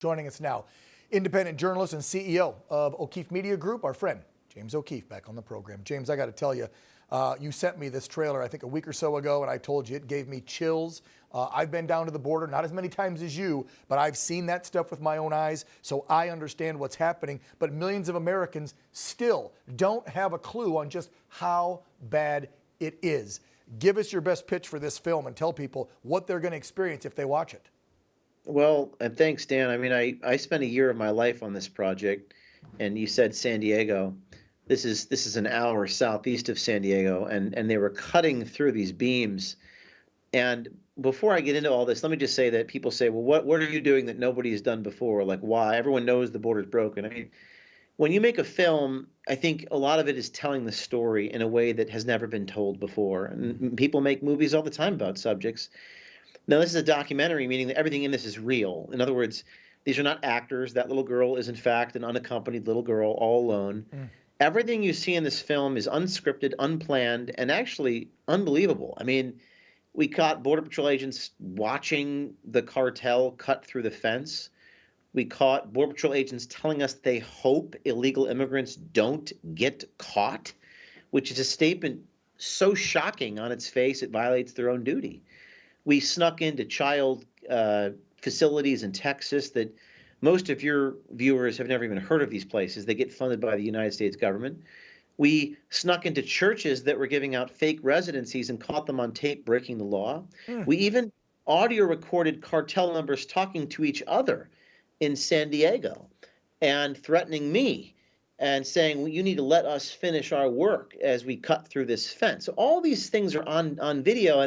Joining us now, independent journalist and CEO of O'Keefe Media Group, our friend James O'Keefe, back on the program. James, I got to tell you, you sent me this trailer, I think a week or so ago, and I told you it gave me chills. I've been down to the border, not as many times as you, but I've seen that stuff with my own eyes, so I understand what's happening. But millions of Americans still don't have a clue on just how bad it is. Give us your best pitch for this film and tell people what they're going to experience if they watch it. Well, and thanks, Dan. I mean, I spent a year of my life on this project, and you said San Diego. This is an hour southeast of San Diego, and they were cutting through these beams. And before I get into all this, let me just say that people say, well, what are you doing that nobody has done before? Like, why? Everyone knows the border's broken. I mean, when you make a film, I think a lot of it is telling the story in a way that has never been told before. And people make movies all the time about subjects. Now, this is a documentary, meaning that everything in this is real. In other words, these are not actors. That little girl is, in fact, an unaccompanied little girl all alone. Everything you see in this film is unscripted, unplanned, and actually unbelievable. I mean, we caught Border Patrol agents watching the cartel cut through the fence. We caught Border Patrol agents telling us they hope illegal immigrants don't get caught, which is a statement so shocking on its face it violates their own duty. We snuck into child facilities in Texas that most of your viewers have never even heard of these places. They get funded by the United States government. We snuck into churches that were giving out fake residencies and caught them on tape breaking the law. We even audio recorded cartel members talking to each other in San Diego and threatening me and saying, well, you need to let us finish our work as we cut through this fence. So all these things are on video,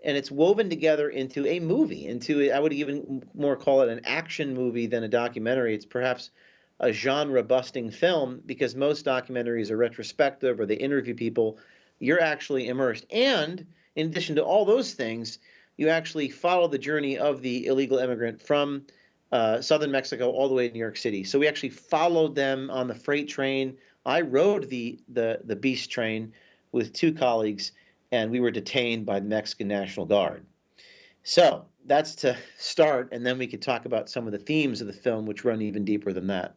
and it's woven together into a movie, I would even more call it an action movie than a documentary. It's perhaps a genre-busting film, because most documentaries are retrospective or they interview people. You're actually immersed. And in addition to all those things, you actually follow the journey of the illegal immigrant from southern Mexico all the way to New York City. So we actually followed them on the freight train. I rode the Beast train with two colleagues, and we were detained by the Mexican National Guard. So that's to start, and then we could talk about some of the themes of the film, which run even deeper than that.